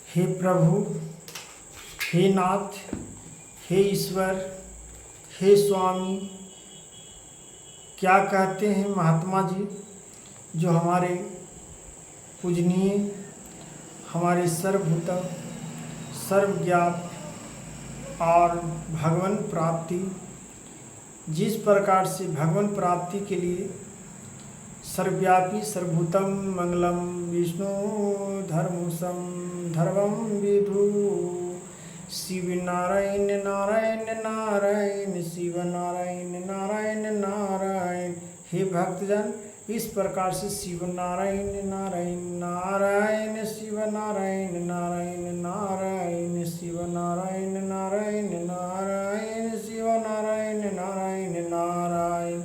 हे प्रभु, हे नाथ, हे ईश्वर, हे स्वामी, क्या कहते हैं महात्मा जी जो हमारे पूजनीय, हमारे सर्वभूत सर्वज्ञात और भगवान प्राप्ति, जिस प्रकार से भगवान प्राप्ति के लिए सर्वव्यापी सर्वभूतम मंगलम विष्णु धर्मुसम धर्मम विदु शिव नारायण नारायण नारायण शिव नारायण नारायण नारायण। हे भक्तजन, इस प्रकार से शिव नारायण नारायण नारायण शिव नारायण नारायण नारायण शिव नारायण नारायण नारायण शिव नारायण नारायण नारायण।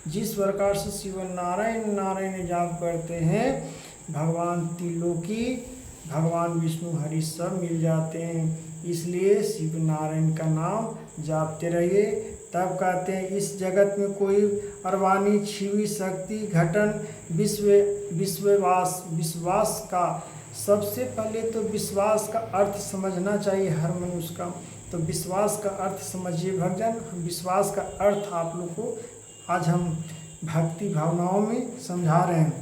जिस प्रकार से शिव नारायण नारायण जाप करते हैं, भगवान त्रिलोकी, भगवान विष्णु हरि सब मिल जाते हैं। इसलिए शिव नारायण का नाम जापते रहिए। तब कहते हैं इस जगत में कोई अरवानी छिवी शक्ति घटन विश्वास का, सबसे पहले तो विश्वास का अर्थ समझना चाहिए हर मनुष्य का। तो विश्वास का अर्थ समझिए भक्तजन। विश्वास का अर्थ आप लोग को आज हम भक्ति भावनाओं में समझा रहे हैं।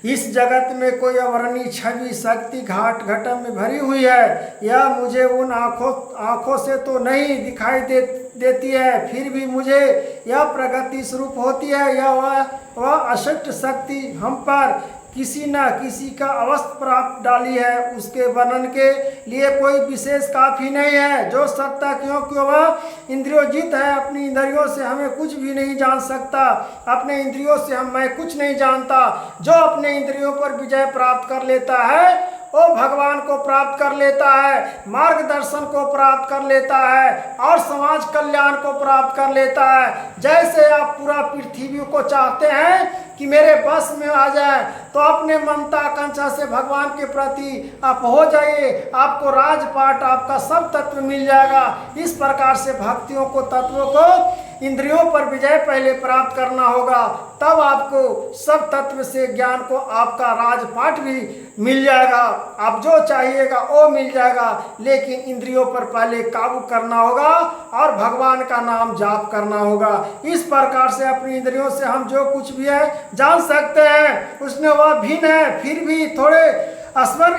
इस जगत में कोई अवर्णीय छवि शक्ति घाट घटम में भरी हुई है, यह मुझे उन आँखों से तो नहीं दिखाई देती है, फिर भी मुझे यह प्रगति स्वरूप होती है। यह वह अशक्त शक्ति हम पर किसी न किसी का अवस्था प्राप्त डाली है, उसके वर्णन के लिए कोई विशेष काफ़ी नहीं है। जो सकता क्योंकि वह इंद्रियोजित है, अपनी इंद्रियों से हमें कुछ भी नहीं जान सकता, अपने इंद्रियों से मैं कुछ नहीं जानता। जो अपने इंद्रियों पर विजय प्राप्त कर लेता है वो भगवान को प्राप्त कर लेता है, मार्गदर्शन को प्राप्त कर लेता है और समाज कल्याण को प्राप्त कर लेता है। जैसे आप पूरा पृथ्वी को चाहते हैं कि मेरे बस में आ जाए, तो अपने ममता आकांक्षा से भगवान के प्रति आप हो जाइए, आपको राजपाट आपका सब तत्व मिल जाएगा। इस प्रकार से भक्तियों को, तत्वों को, इंद्रियों पर विजय पहले प्राप्त करना होगा, तब आपको सब तत्व से ज्ञान को आपका राजपाट भी मिल जाएगा। आप जो चाहिएगा वो मिल जाएगा, लेकिन इंद्रियों पर पहले काबू करना होगा और भगवान का नाम जाप करना होगा। इस प्रकार से अपनी इंद्रियों से हम जो कुछ भी है जान सकते हैं, उसमें वह भिन्न है, फिर भी थोड़े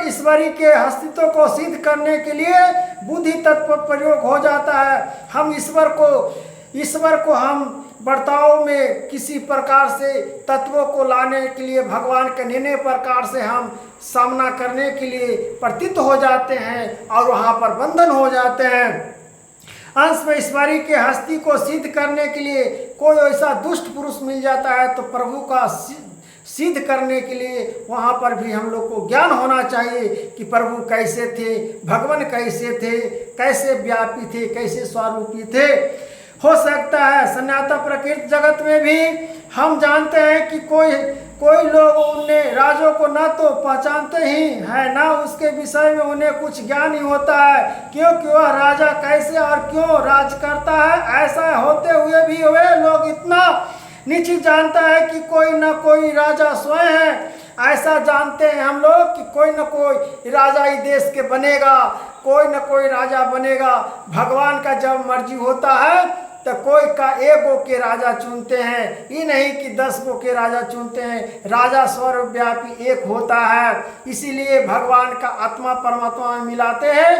ईश्वरी के अस्तित्व को सिद्ध करने के लिए बुद्धि तत्व प्रयोग हो जाता है। हम ईश्वर को हम बर्ताव में किसी प्रकार से तत्वों को लाने के लिए भगवान के निर्णय प्रकार से हम सामना करने के लिए प्रतीत हो जाते हैं और वहाँ पर बंधन हो जाते हैं। अंश में ईश्वरी के हस्ती को सिद्ध करने के लिए कोई ऐसा दुष्ट पुरुष मिल जाता है, तो प्रभु का सिद्ध करने के लिए वहाँ पर भी हम लोग को ज्ञान होना चाहिए कि प्रभु कैसे थे, भगवान कैसे थे, कैसे व्यापी थे, कैसे स्वरूपी थे। हो सकता है सनातन प्रकृति जगत में भी हम जानते हैं कि कोई लोग उन्हें राजों को ना तो पहचानते ही है, ना उसके विषय में उन्हें कुछ ज्ञान ही होता है, क्योंकि वह राजा कैसे और क्यों राज करता है। ऐसा होते हुए भी वे लोग इतना निश्चित जानता है कि कोई न कोई राजा स्वयं है। ऐसा जानते हैं हम लोग कि कोई न कोई राजा ही देश के बनेगा, कोई न कोई राजा बनेगा। भगवान का जब मर्जी होता है तो कोई का 1 गो के राजा चुनते हैं, ये नहीं कि 10 गो के राजा चुनते हैं। राजा सर्वव्यापी एक होता है, इसीलिए भगवान का आत्मा परमात्मा में मिलाते हैं।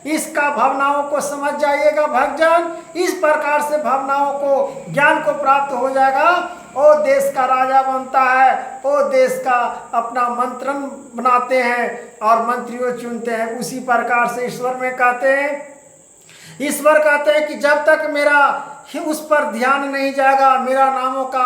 इसका भावनाओं को समझ जाइएगा भक्तजन। इस प्रकार से भावनाओं को, ज्ञान को प्राप्त हो जाएगा, वो देश का राजा बनता है, वो देश का अपना मंत्रण बनाते हैं और मंत्रियों चुनते हैं। उसी प्रकार से ईश्वर कहते हैं कि जब तक मेरा उस पर ध्यान नहीं जाएगा, मेरा नामों का,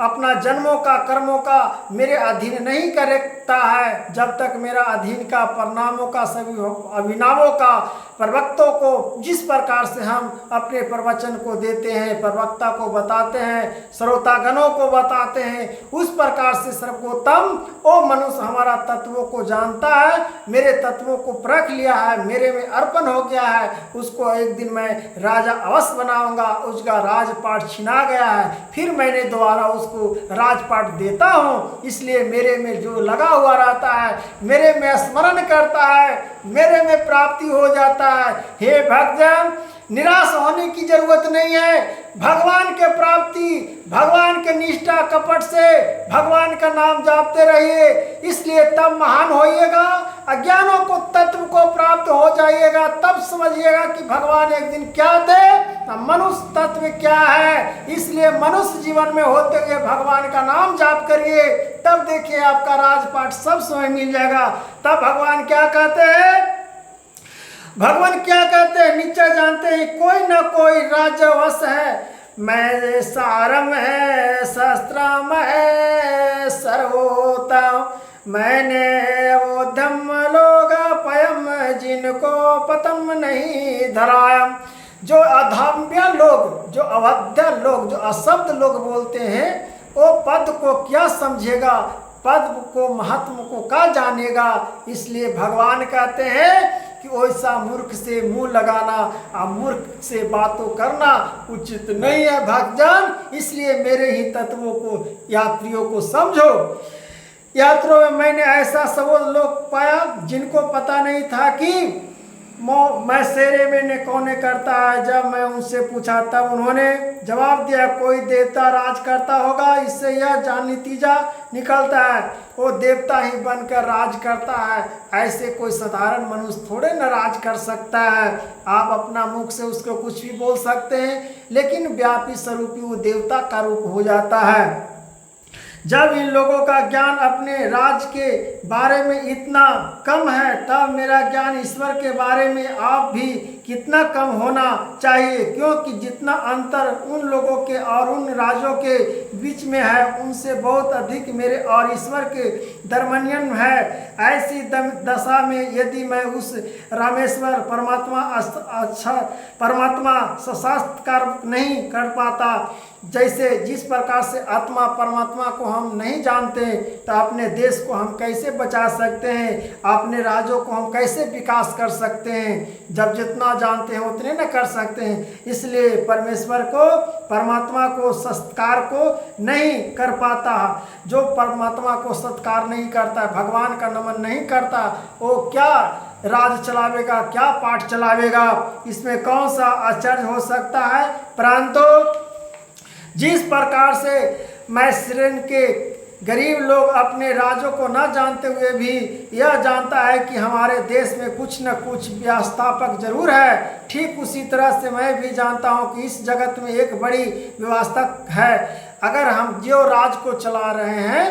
अपना जन्मों का, कर्मों का मेरे अधीन नहीं करता है, जब तक मेरा अधीन का, परिणामों का, सभी अभिनवों का, प्रवक्तों को, जिस प्रकार से हम अपने प्रवचन को देते हैं, प्रवक्ता को बताते हैं, श्रोतागणों को बताते हैं, उस प्रकार से सर्वोत्तम वो मनुष्य हमारा तत्वों को जानता है, मेरे तत्वों को परख लिया है, मेरे में अर्पण हो गया है, उसको एक दिन मैं राजा अवश्य बनाऊंगा। उसका राजपाट छिना गया है, फिर मैंने दोबारा उसको राजपाट देता हूँ। इसलिए मेरे में जो लगा हुआ रहता है, मेरे में स्मरण करता है, मेरे में प्राप्ति हो जाता है। हे भक्तजन, निराश होने की जरूरत नहीं है। भगवान के प्राप्ति, भगवान के निष्ठा कपट से भगवान का नाम जापते रहिए, इसलिए तब महान होइएगा। अज्ञानों को तत्व को प्राप्त हो जाइएगा, तब समझिएगा कि भगवान एक दिन क्या दे, मनुष्य तत्व क्या है। इसलिए मनुष्य जीवन में होते हुए भगवान का नाम जाप करिए, तब देखिए आपका राजपाट सब समय मिल जाएगा। तब भगवान क्या कहते हैं, भगवान क्या कहते हैं, नीचे जानते हैं, कोई न कोई राजवश है, मैं सारम है, शस्त्रम है सर्वोत्तम, मैंने वो धम्म लोग पयम, जिनको पतम नहीं धरायम। जो अधम्य लोग, जो अवध्य लोग, जो अशब्द लोग बोलते हैं, वो पद को क्या समझेगा, पद को महत्व को क्या जानेगा। इसलिए भगवान कहते हैं कि वैसा मूर्ख से मुंह लगाना और मूर्ख से बातों करना उचित नहीं है भक्तजन। इसलिए मेरे ही तत्वों को, यात्रियों को समझो। यात्रियों में मैंने ऐसा सब लोग पाया जिनको पता नहीं था कि मैं शेरे में कौन करता है। जब मैं उनसे पूछा तब उन्होंने जवाब दिया, कोई देवता राज करता होगा, इससे यह जान नतीजा निकलता है, वो देवता ही बनकर राज करता है। ऐसे कोई साधारण मनुष्य थोड़े न राज कर सकता है। आप अपना मुख से उसको कुछ भी बोल सकते हैं, लेकिन व्यापी स्वरूपी वो देवता का रूप हो जाता है। जब इन लोगों का ज्ञान अपने राज के बारे में इतना कम है, तब मेरा ज्ञान ईश्वर के बारे में आप भी कितना कम होना चाहिए। क्योंकि जितना अंतर उन लोगों के और उन राजों के बीच में है, उनसे बहुत अधिक मेरे और ईश्वर के दरमियान है। ऐसी दशा में यदि मैं उस रामेश्वर परमात्मा साक्षात्कार नहीं कर पाता, जैसे जिस प्रकार से आत्मा परमात्मा को हम नहीं जानते, तो अपने देश को हम कैसे बचा सकते हैं, अपने राज्यों को हम कैसे विकास कर सकते हैं। जब जितना जानते हैं उतने न कर सकते हैं। इसलिए परमेश्वर को, परमात्मा को, सत्कार को नहीं कर पाता। जो परमात्मा को सत्कार नहीं करता, भगवान का नमन नहीं करता, वो क्या राज चलावेगा, क्या पाठ चलावेगा, इसमें कौन सा आश्चर्य हो सकता है। परंतु जिस प्रकार से मैं श्रेणी के गरीब लोग अपने राज्यों को न जानते हुए भी यह जानता है कि हमारे देश में कुछ न कुछ व्यवस्थापक जरूर है, ठीक उसी तरह से मैं भी जानता हूं कि इस जगत में एक बड़ी व्यवस्थक है। अगर हम जो राज को चला रहे हैं,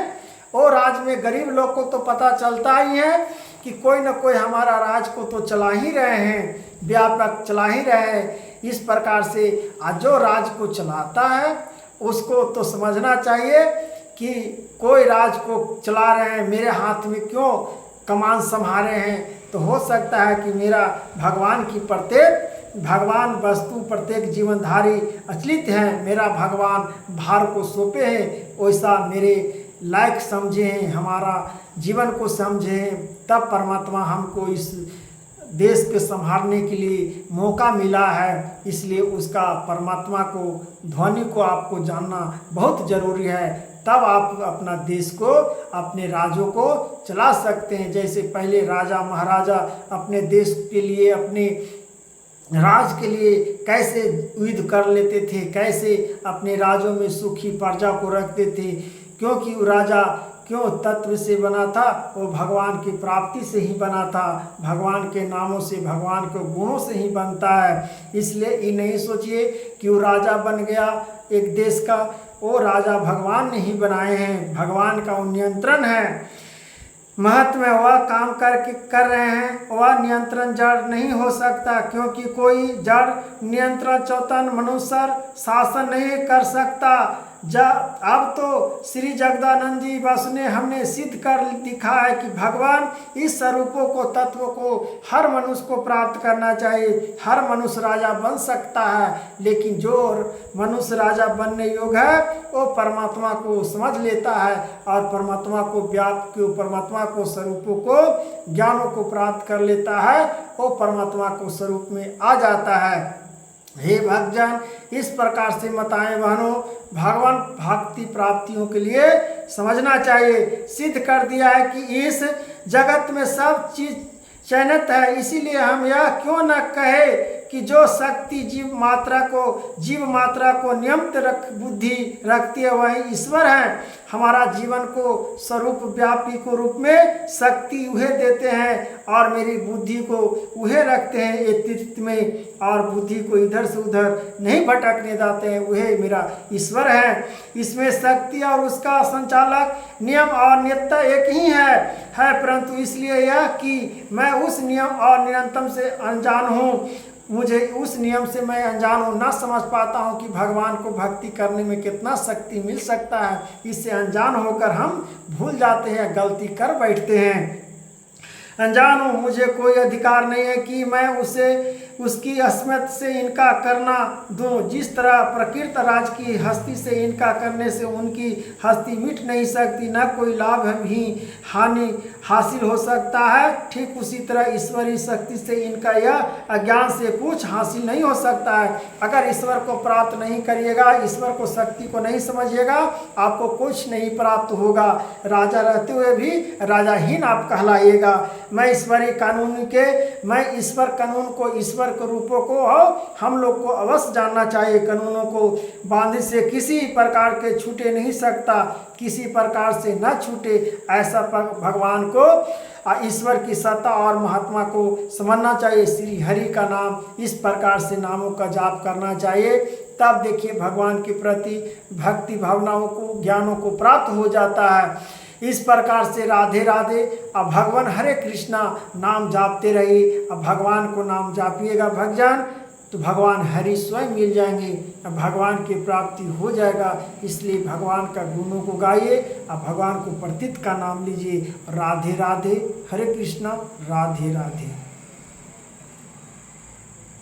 वो राज में गरीब लोग को तो पता चलता ही है कि कोई न कोई हमारा राज को तो चला ही रहे हैं, व्यापक चला ही रहे हैं। इस प्रकार से आज जो राज को चलाता है उसको तो समझना चाहिए कि कोई राज को चला रहे हैं, मेरे हाथ में क्यों कमान संभाले हैं। तो हो सकता है कि मेरा भगवान की प्रत्येक भगवान वस्तु, प्रत्येक जीवनधारी अचलित हैं, मेरा भगवान भार को सौंपे हैं, वैसा मेरे लायक समझे हैं, हमारा जीवन को समझे हैं। तब परमात्मा हमको इस देश के संभालने के लिए मौका मिला है। इसलिए उसका परमात्मा को, ध्वनि को आपको जानना बहुत ज़रूरी है। तब आप अपना देश को, अपने राज्यों को चला सकते हैं। जैसे पहले राजा महाराजा अपने देश के लिए, अपने राज के लिए कैसे युद्ध कर लेते थे, कैसे अपने राज्यों में सुखी प्रजा को रखते थे। क्योंकि वो राजा क्यों तत्व से बना था, वो भगवान की प्राप्ति से ही बना था, भगवान के नामों से, भगवान के गुणों से ही बनता है। इसलिए ये नहीं सोचिए कि वो राजा बन गया एक देश का, वो राजा भगवान ने ही बनाए हैं, भगवान का नियंत्रण है। महत्व में वह काम कर रहे हैं, वह नियंत्रण जड़ नहीं हो सकता, क्योंकि कोई जड़ नियंत्रण चौतन मनुष्य शासन नहीं कर सकता। अब तो श्री जगदानंद जी बस ने हमने सिद्ध कर दिखा है कि भगवान इस स्वरूपों को, तत्व को हर मनुष्य को प्राप्त करना चाहिए। हर मनुष्य राजा बन सकता है, लेकिन जो मनुष्य राजा बनने योग्य है वो परमात्मा को समझ लेता है और परमात्मा को व्याप्त को, परमात्मा को स्वरूपों को, ज्ञानों को प्राप्त कर लेता है, वो परमात्मा को स्वरूप में आ जाता है। हे भक्तजन, इस प्रकार से माताएं बहनों, भगवान भक्ति प्राप्तियों के लिए समझना चाहिए। सिद्ध कर दिया है कि इस जगत में सब चीज चयनित है, इसीलिए हम यह क्यों न कहे कि जो शक्ति जीव मात्रा को नियमित बुद्धि रखती है वही ईश्वर है। हमारा जीवन को स्वरूप व्यापी को रूप में शक्ति वह देते हैं और मेरी बुद्धि को वह रखते हैं एतित्व में, और बुद्धि को इधर से उधर नहीं भटकने देते हैं, वह मेरा ईश्वर है। इसमें शक्ति और उसका संचालक नियम और नियतता एक ही है, परंतु इसलिए यह कि मैं उस नियम और निरंतर से अनजान हूँ, मुझे उस नियम से मैं अनजान हूँ, ना समझ पाता हूँ कि भगवान को भक्ति करने में कितना शक्ति मिल सकता है। इससे अनजान होकर हम भूल जाते हैं, गलती कर बैठते हैं। अनजान हूँ, मुझे कोई अधिकार नहीं है कि मैं उसकी अस्मिता से इनकार करना दूँ। जिस तरह प्रकृत राज की हस्ती से इनकार करने से उनकी हस्ती मिट नहीं सकती, न कोई लाभ भी हानि हासिल हो सकता है, ठीक उसी तरह ईश्वरीय शक्ति से इनका यह अज्ञान से कुछ हासिल नहीं हो सकता है। अगर ईश्वर को प्राप्त नहीं करिएगा, ईश्वर को शक्ति को नहीं समझिएगा, आपको कुछ नहीं प्राप्त होगा। राजा रहते हुए भी राजाहीन आप कहलाइएगा। मैं ईश्वर कानून को, ईश्वर के रूपों को हम लोग को अवश्य जानना चाहिए। कानूनों को बांधने से किसी प्रकार के छूटे नहीं सकता, किसी प्रकार से न छूटे, ऐसा भगवान को ईश्वर की सत्ता और महात्मा को समझना चाहिए। श्री हरि का नाम इस प्रकार से नामों का जाप करना चाहिए, तब देखिए भगवान के प्रति भक्ति भावनाओं को, ज्ञानों को प्राप्त हो जाता है। इस प्रकार से राधे राधे। अब भगवान हरे कृष्णा नाम जापते रहिए। अब भगवान को नाम जापिएगा भक्तजन, तो भगवान हरि स्वयं मिल जाएंगे, अब भगवान की प्राप्ति हो जाएगा। इसलिए भगवान का गुणों को गाइए, अब भगवान को प्रतीत का नाम लीजिए। राधे राधे, हरे कृष्णा, राधे राधे।